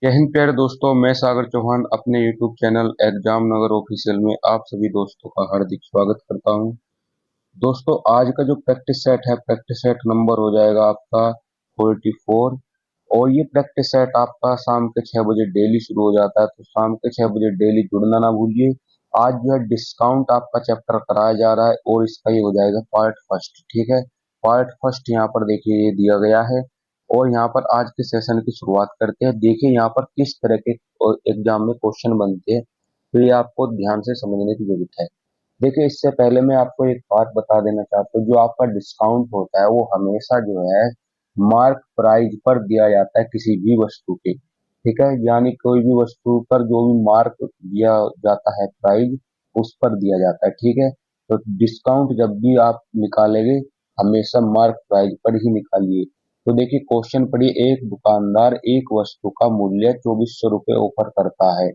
जय हिंद प्यारे दोस्तों, मैं सागर चौहान अपने YouTube चैनल एग्जाम नगर ऑफिशियल में आप सभी दोस्तों का हार्दिक स्वागत करता हूं। दोस्तों, आज का जो प्रैक्टिस सेट है, प्रैक्टिस सेट नंबर हो जाएगा आपका 44। और ये प्रैक्टिस सेट आपका शाम के 6 बजे डेली शुरू हो जाता है, तो शाम के 6 बजे डेली जुड़ना ना भूलिए। आज जो है डिस्काउंट आपका चैप्टर कराया जा रहा है और इसका ये हो जाएगा पार्ट फर्स्ट। ठीक है, पार्ट फर्स्ट यहाँ पर देखिए ये दिया गया है। और यहाँ पर आज के सेशन की शुरुआत करते हैं। देखिए यहाँ पर किस तरह के एग्जाम में क्वेश्चन बनते हैं, तो ये आपको ध्यान से समझने की जरूरत है। देखिए, इससे पहले मैं आपको एक बात बता देना चाहता हूँ। जो आपका डिस्काउंट होता है वो हमेशा जो है मार्क प्राइस पर दिया जाता है किसी भी वस्तु के। ठीक है, यानी कोई भी वस्तु पर जो भी मार्क दिया जाता है प्राइस उस पर दिया जाता है। ठीक है, तो डिस्काउंट जब भी आप निकालेंगे हमेशा मार्क प्राइस पर ही निकालिए। तो देखिए क्वेश्चन पढ़िए। एक दुकानदार एक वस्तु का मूल्य 2400 रुपये ऑफर करता है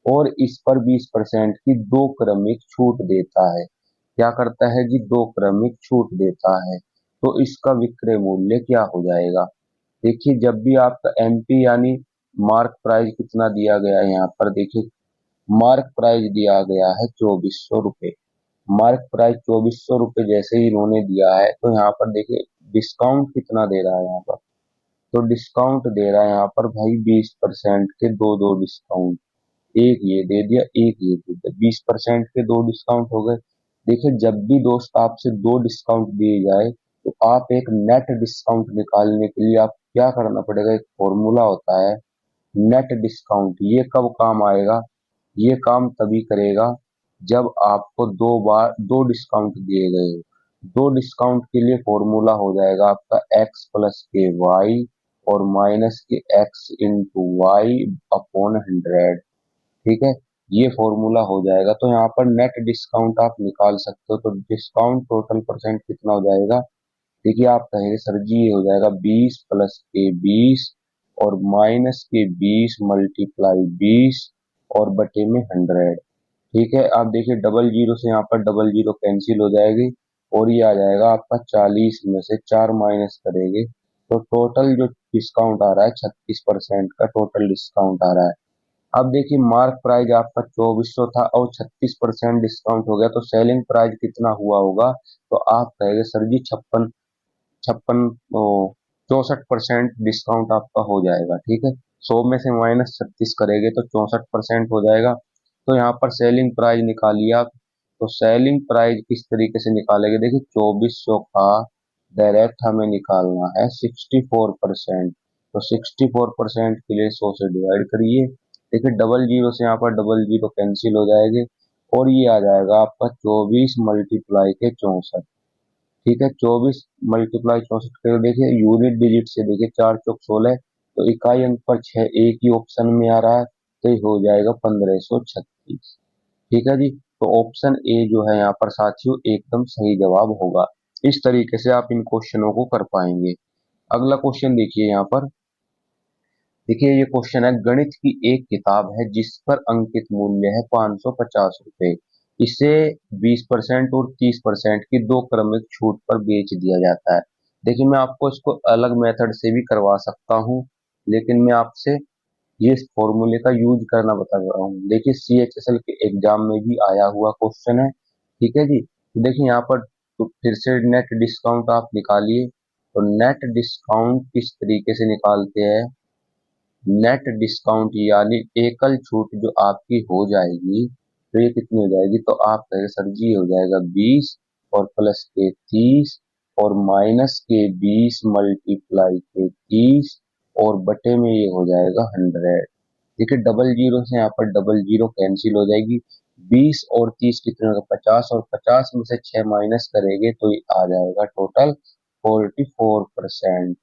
और इस पर 20% की दो क्रमिक छूट देता है। क्या करता है जी? दो क्रमिक छूट देता है। तो इसका विक्रय मूल्य क्या हो जाएगा? देखिए, जब भी आपका एमपी यानी मार्क प्राइस कितना दिया गया है, यहाँ पर देखिए मार्क प्राइस दिया गया है 2400 रुपये। मार्क प्राइस 2400 रुपये जैसे ही इन्होंने दिया है, तो यहाँ पर देखिए डिस्काउंट कितना दे रहा है यहाँ पर। तो डिस्काउंट दे रहा है यहाँ पर भाई 20% के दो दो डिस्काउंट। एक ये दे दिया, एक ये दे दिया, 20% के दो डिस्काउंट हो गए। देखिए, जब भी दोस्त आपसे दो डिस्काउंट दिए जाए तो आप एक नेट डिस्काउंट निकालने के लिए आप क्या करना पड़ेगा? एक फॉर्मूला होता है नेट डिस्काउंट। ये कब काम आएगा? ये काम तभी करेगा जब आपको दो बार दो डिस्काउंट दिए गए हो। दो डिस्काउंट के लिए फॉर्मूला हो जाएगा आपका एक्स प्लस के वाई और माइनस के एक्स इंटू वाई अपॉन 100। ठीक है, ये फॉर्मूला हो जाएगा। तो यहाँ पर नेट डिस्काउंट आप निकाल सकते हो। तो डिस्काउंट टोटल परसेंट कितना हो जाएगा? देखिए, आप कहेंगे सर जी ये हो जाएगा 20 प्लस के 20 और माइनस के 20 मल्टीप्लाई 20 और बटे में 100। ठीक है, आप देखिए डबल जीरो से यहाँ पर डबल जीरो कैंसिल हो जाएगी और ये आ जाएगा आपका 40 में से 4 माइनस करेंगे तो टोटल जो डिस्काउंट आ रहा है 36% का टोटल डिस्काउंट आ रहा है। अब देखिए मार्क प्राइस आपका 2400 था और 36% डिस्काउंट हो गया, तो सेलिंग प्राइस कितना हुआ होगा? तो आप कहेंगे सर जी छप्पन छप्पन 64% डिस्काउंट आपका हो जाएगा। ठीक है, 100 में से माइनस 36 करेंगे तो 64% हो जाएगा। तो यहाँ पर सेलिंग प्राइस निकालिए आप। तो सेलिंग प्राइस किस तरीके से निकालेंगे? देखिए 2400 का डायरेक्ट हमें निकालना है 64%। तो 64% के लिए 100 से डिवाइड करिए। देखिए डबल जीरो से यहाँ पर डबल जीरो कैंसिल हो जाएंगे और ये आ जाएगा आपका 24 मल्टीप्लाई के 64। ठीक है, 24 मल्टीप्लाई 64 करो। देखिए यूनिट डिजिट से देखिए 4 चौक 16, तो इकाई अंक पर 6 एक ही ऑप्शन में आ रहा है, तो ये हो जाएगा 1536। ठीक है जी, तो ऑप्शन ए जो है यहाँ पर साथियों एकदम सही जवाब होगा। इस तरीके से आप इन क्वेश्चनों को कर पाएंगे। अगला क्वेश्चन देखिए यहाँ पर। देखिए ये क्वेश्चन है, गणित की एक किताब है जिस पर अंकित मूल्य है 550 रुपए। इसे 20% और 30% की दो क्रमिक छूट पर बेच दिया जाता है। देखिए मैं आपको इसको अलग मेथड से भी करवा सकता हूँ, लेकिन मैं आपसे ये फॉर्मूले का यूज करना बता रहा हूँ। देखिए CHSL के एग्जाम में भी आया हुआ क्वेश्चन है। ठीक है जी, तो देखिए यहाँ पर तो फिर से नेट डिस्काउंट आप निकालिए। तो नेट डिस्काउंट किस तरीके से निकालते हैं? नेट डिस्काउंट यानी एकल छूट जो आपकी हो जाएगी, तो ये कितनी हो जाएगी? तो आप कहेंगे सर जी ये हो जाएगा 20 और प्लस के 30 और माइनस के 20 मल्टीप्लाई के 30 और बटे में ये हो जाएगा 100। देखिए डबल जीरो से यहाँ पर डबल जीरो कैंसिल हो जाएगी। 20 और 30 कितने होगा? 50 और 50 में से 6 माइनस करेंगे तो ये आ जाएगा टोटल 44%।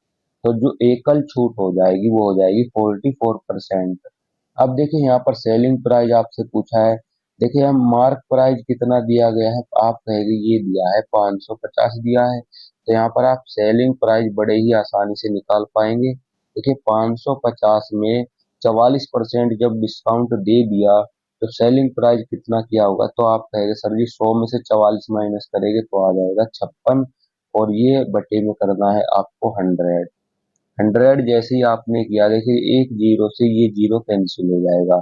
तो जो एकल छूट हो जाएगी वो हो जाएगी 44%। अब देखिए यहाँ पर सेलिंग प्राइस आपसे पूछा है। देखिए हम मार्क प्राइस कितना दिया गया है? आप कहेंगे ये दिया है 550 दिया है, तो यहाँ पर आप सेलिंग प्राइस बड़े ही आसानी से निकाल पाएंगे। देखिए 550 में 44% जब डिस्काउंट दे दिया तो सेलिंग प्राइस कितना किया होगा? तो आप कहेंगे सर जी 100 में से 44 माइनस करेंगे तो आ जाएगा 56 और ये बटे में करना है आपको 100। 100 जैसे ही आपने किया, देखिए एक जीरो से ये जीरो कैंसिल हो जाएगा,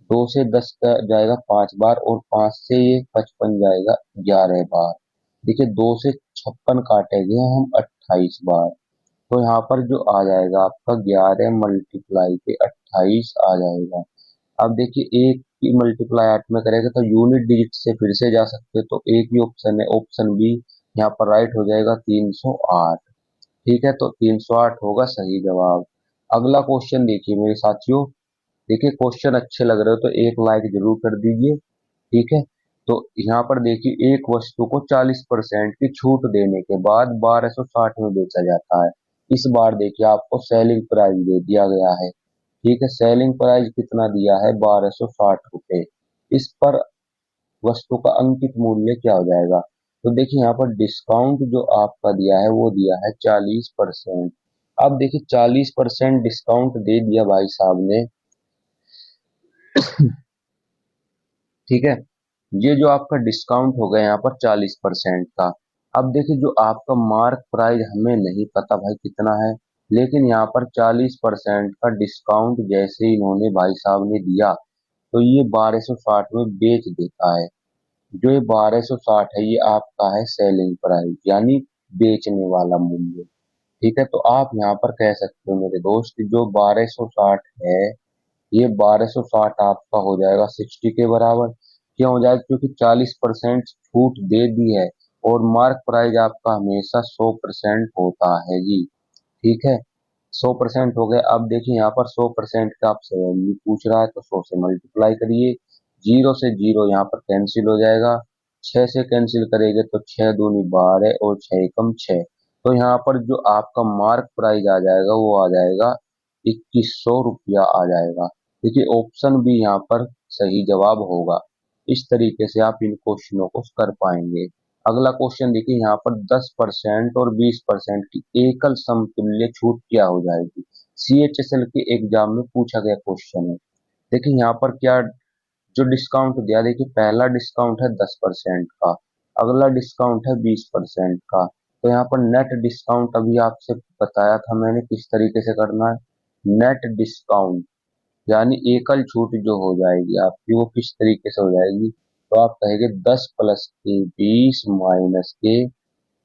2 से 10 का जाएगा 5 बार, और 5 से ये 55 जाएगा 11 बार। देखिए 2 से 56 काटेंगे हम 28 बार, तो यहाँ पर जो आ जाएगा आपका 11 मल्टीप्लाई के 28 आ जाएगा। अब देखिए एक की मल्टीप्लाई 8 में करेगा तो यूनिट डिजिट से फिर से जा सकते, तो एक ही ऑप्शन है, ऑप्शन बी यहाँ पर राइट हो जाएगा 308। ठीक है, तो 308 होगा सही जवाब। अगला क्वेश्चन देखिए मेरे साथियों, देखिए क्वेश्चन अच्छे लग रहे हो तो एक लाइक जरूर कर दीजिए। ठीक है, तो यहाँ पर देखिए एक वस्तु को 40% की छूट देने के बाद 1260 में बेचा जाता है। इस बार देखिए आपको सेलिंग प्राइस दे दिया गया है। ठीक है, सेलिंग प्राइस कितना दिया है, 1260 रुपए। इस पर वस्तु का अंकित मूल्य क्या हो जाएगा? तो देखिए यहाँ पर डिस्काउंट जो आपका दिया है वो दिया है 40%। अब देखिए 40% डिस्काउंट दे दिया भाई साहब ने। ठीक है, ये जो आपका डिस्काउंट हो गया यहाँ पर 40% का। अब देखिए जो आपका मार्क प्राइस हमें नहीं पता भाई कितना है, लेकिन यहाँ पर 40% का डिस्काउंट जैसे इन्होंने भाई साहब ने दिया, तो ये 1260 में बेच देता है। जो ये 1260 है ये आपका है सेलिंग प्राइस, यानी बेचने वाला मूल्य। ठीक है, तो आप यहाँ पर कह सकते हो मेरे दोस्त, जो 1260 है, ये 1260 आपका हो जाएगा 60 के बराबर। क्यों हो जाएगा? क्योंकि 40% छूट दे दी है, और मार्क प्राइस आपका हमेशा 100% होता है जी। ठीक है, 100% हो गया। अब देखिए यहाँ पर 100% का आपसे वैल्यू पूछ रहा है, तो 100 से मल्टीप्लाई करिए। जीरो से जीरो यहाँ पर कैंसिल हो जाएगा, 6 से कैंसिल करेंगे तो 6 दूनी 12 और 6 एकम 6। तो यहाँ पर जो आपका मार्क प्राइस आ जाएगा वो आ जाएगा 2100 रुपया आ जाएगा। देखिए ऑप्शन भी यहाँ पर सही जवाब होगा। इस तरीके से आप इन क्वेश्चनों को कर पाएंगे। अगला क्वेश्चन देखिए, यहाँ पर 10% और 20% की एकल समतुल्य छूट क्या हो जाएगी? CHSL के एग्जाम में पूछा गया क्वेश्चन है। देखिए यहाँ पर क्या जो डिस्काउंट दिया, देखिए पहला डिस्काउंट है 10% का, अगला डिस्काउंट है 20% का। तो यहाँ पर नेट डिस्काउंट अभी आपसे बताया था मैंने किस तरीके से करना है। नेट डिस्काउंट यानी एकल छूट जो हो जाएगी आपकी वो किस तरीके से हो जाएगी? तो आप कहेंगे 10 प्लस के 20 माइनस के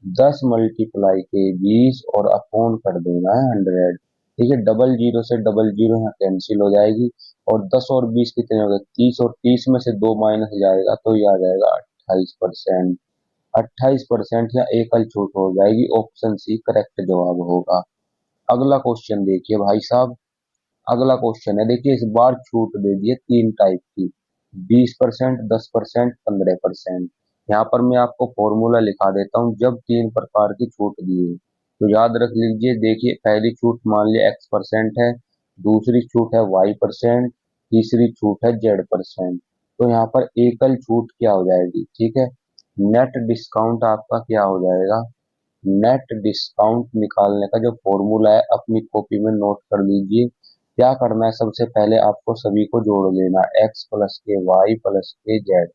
10 मल्टीप्लाई के 20 और अपॉन कर देना है 100। ठीक है, डबल जीरो से डबल जीरो यहाँ कैंसिल हो जाएगी, और 10 और 20 कितने हो गए? 30, और 30 में से 2 माइनस जाएगा तो ये आ जाएगा 28%। 28% या एकल छूट हो जाएगी, ऑप्शन सी करेक्ट जवाब होगा। अगला क्वेश्चन देखिए भाई साहब, अगला क्वेश्चन है, देखिए इस बार छूट दे दी है 3 टाइप की, 20%, 10%, 15%। यहाँ पर मैं आपको फॉर्मूला लिखा देता हूँ जब 3 प्रकार की छूट दी है। तो याद रख लीजिए, देखिए पहली छूट मान लिया X% है, दूसरी छूट है Y%, तीसरी छूट है Z%। तो यहाँ पर एकल छूट क्या हो जाएगी? ठीक है, नेट डिस्काउंट आपका क्या हो जाएगा? नेट डिस्काउंट निकालने का जो फॉर्मूला है अपनी कॉपी में नोट कर लीजिए। क्या करना है, सबसे पहले आपको सभी को जोड़ लेना, x प्लस के वाई प्लस के जेड,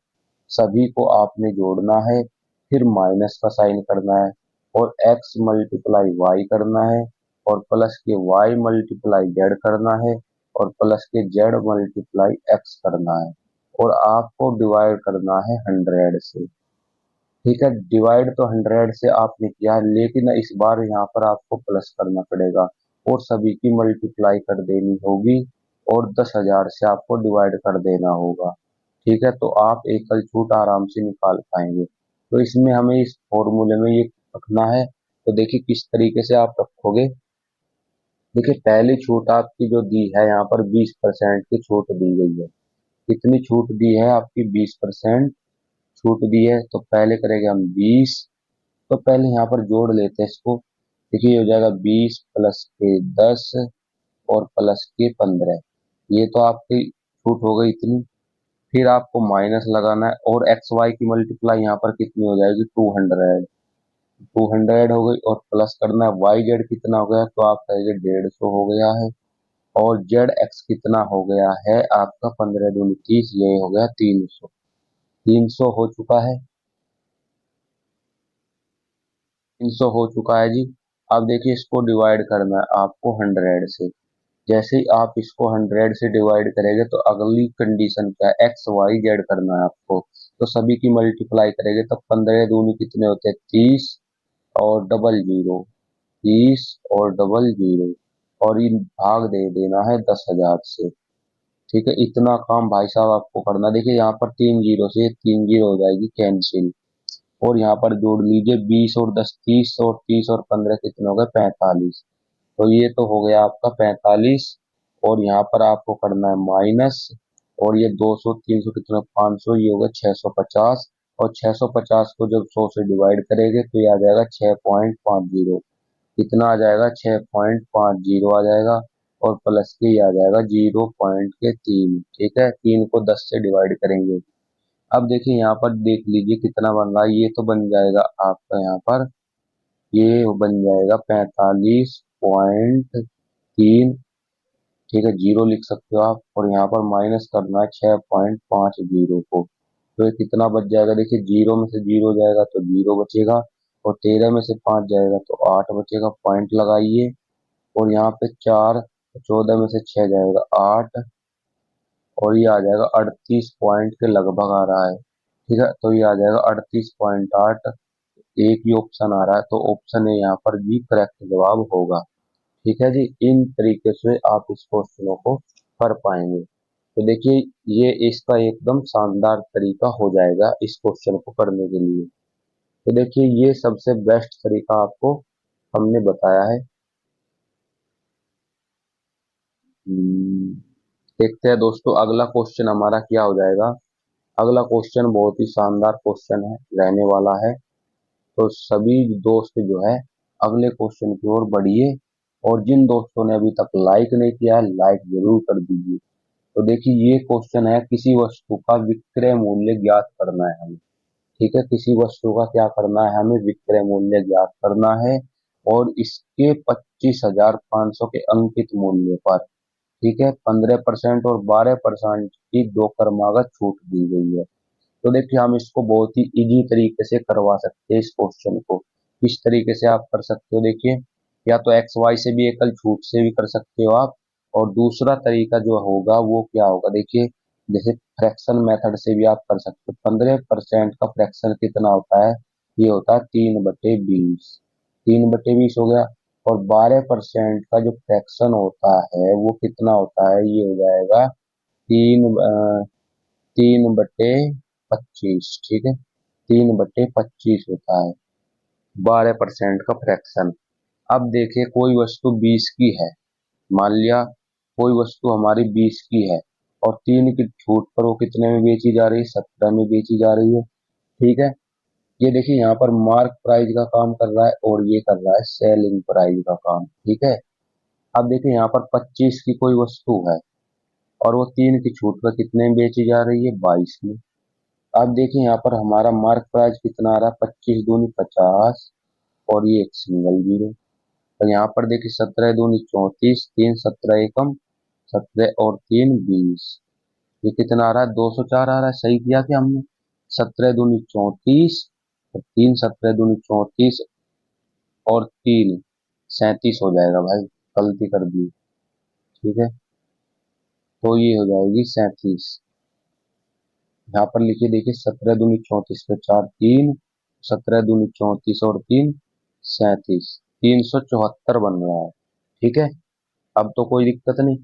सभी को आपने जोड़ना है। फिर माइनस का साइन करना है, और x मल्टीप्लाई वाई करना है, और प्लस के y मल्टीप्लाई जेड करना है, और प्लस के z मल्टीप्लाई x करना है, और आपको डिवाइड करना है 100 से। ठीक है, डिवाइड तो 100 से आपने किया, लेकिन इस बार यहाँ पर आपको प्लस करना पड़ेगा, और सभी की मल्टीप्लाई कर देनी होगी, और 10,000 से आपको डिवाइड कर देना होगा। ठीक है, तो आप एकल छूट आराम से निकाल पाएंगे। तो इसमें हमें इस फॉर्मूले में ये रखना है। तो देखिए किस तरीके से आप रखोगे। देखिए पहली छूट आपकी जो दी है यहाँ पर 20% की छूट दी गई है। कितनी छूट दी है आपकी? 20% छूट दी है। तो पहले करेंगे हम 20, तो पहले यहाँ पर जोड़ लेते हैं इसको। देखिए ये हो जाएगा 20 प्लस के 10 और प्लस के 15। ये तो आपकी छूट हो गई इतनी। फिर आपको माइनस लगाना है, और एक्स वाई की मल्टीप्लाई यहाँ पर कितनी हो जाएगी? 200। 200 हो गई, और प्लस करना है वाई जेड कितना हो गया? तो आप कहेंगे 150 हो गया है। और जेड एक्स कितना हो गया है आपका? 15 दूनी 30, ये हो गया 300। 300 हो चुका है, 300 हो चुका है जी। अब देखिए इसको डिवाइड करना है आपको 100 से। जैसे ही आप इसको 100 से डिवाइड करेंगे तो अगली कंडीशन क्या है, एक्स वाई जेड करना है आपको। तो सभी की मल्टीप्लाई करेंगे तो 15 दूनी कितने होते हैं 30 और डबल जीरो, 30 और डबल जीरो, और ये भाग दे देना है 10,000 से। ठीक है, इतना काम भाई साहब आपको करना। देखिए यहाँ पर 3 जीरो से 3 जीरो हो जाएगी कैंसिल, और यहाँ पर जोड़ लीजिए 20 और 10 30, और 30 और 15 कितने हो गए 45। तो ये तो हो गया आपका 45, और यहाँ पर आपको करना है माइनस, और ये 200 300 कितना 500, ये होगा 650, और 650 को जब 100 से डिवाइड करेंगे तो ये आ जाएगा 6.50। कितना आ जाएगा 6.50 आ जाएगा, और प्लस के ये आ जाएगा 0.3। ठीक है, 3 को 10 से डिवाइड करेंगे। अब देखिए यहाँ पर देख लीजिए कितना बन रहा है, ये तो बन जाएगा आपका यहाँ पर, ये बन जाएगा 45.3। ठीक है, जीरो लिख सकते हो आप, और यहाँ पर माइनस करना है 6.50 को। तो ये कितना बच जाएगा, देखिए जीरो में से जीरो जाएगा तो जीरो बचेगा, और 13 में से 5 जाएगा तो 8 बचेगा, पॉइंट लगाइए। और यहाँ पे 4, 14 में से 6 जाएगा 8, और ये आ जाएगा 38 पॉइंट के लगभग आ रहा है। ठीक है, तो ये आ जाएगा 38.8। एक ही ऑप्शन आ रहा है, तो ऑप्शन है यहाँ पर भी करेक्ट जवाब होगा। ठीक है जी, इन तरीके से आप इस क्वेश्चनों को कर पाएंगे। तो देखिए ये इसका एकदम शानदार तरीका हो जाएगा इस क्वेश्चन को करने के लिए। तो देखिए ये सबसे बेस्ट तरीका आपको हमने बताया है। देखते हैं दोस्तों अगला क्वेश्चन हमारा क्या हो जाएगा। अगला क्वेश्चन बहुत ही शानदार क्वेश्चन है रहने वाला है। तो सभी दोस्त जो है अगले क्वेश्चन की ओर बढ़िए, और जिन दोस्तों ने अभी तक लाइक नहीं किया है लाइक जरूर कर दीजिए। तो देखिए ये क्वेश्चन है, किसी वस्तु का विक्रय मूल्य ज्ञात करना है हमें। ठीक है, किसी वस्तु का क्या करना है हमें, विक्रय मूल्य ज्ञात करना है, और इसके 25,500 के अंकित मूल्य पर, ठीक है, 15% और 12% की दो क्रमागत छूट दी गई है। तो देखिए हम इसको बहुत ही इजी तरीके से करवा सकते हैं इस क्वेश्चन को। किस तरीके से आप कर सकते हो, देखिए या तो एक्स वाई से भी एकल छूट से भी कर सकते हो आप, और दूसरा तरीका जो होगा वो क्या होगा, देखिए जैसे फ्रैक्शन मेथड से भी आप कर सकते हो। 15% का फ्रैक्शन कितना होता है, ये होता है 3/20, 3/20 हो गया। और 12% का जो फ्रैक्शन होता है वो कितना होता है, ये हो जाएगा 3/25। ठीक है, 3/25 होता है 12% का फ्रैक्शन। अब देखिए कोई वस्तु 20 की है, मान लिया कोई वस्तु हमारी 20 की है, और 3 की छूट पर वो कितने में बेची जा रही है, 17 में बेची जा रही है। ठीक है, ये देखिए यहाँ पर मार्क प्राइस का काम कर रहा है, और ये कर रहा है सेलिंग प्राइस का काम। ठीक है, अब देखिए यहाँ पर 25 की कोई वस्तु है, और वो 3 की छूट पर कितने में बेची जा रही है, 22 में। अब देखिए यहाँ पर हमारा मार्क प्राइस कितना आ रहा है, 25 दूनी 50, और ये एक सिंगल जीरो। तो यहाँ पर देखिए 17 दूनी 34, 3 17 एकम 17, और 3 20। ये कितना आ रहा है, 204 आ रहा है। सही किया कि हमने, 17 दूनी 34, और 3 17 दूनी 34, और 3 37 हो जाएगा भाई, गलती कर दी। ठीक है, तो ये हो जाएगी 37। यहाँ पर लिखिए, देखिए 17 दूनी 34 पे 4 3, 17 दूनी 34 और 3 37, 374 बन रहा है। ठीक है, अब तो कोई दिक्कत नहीं।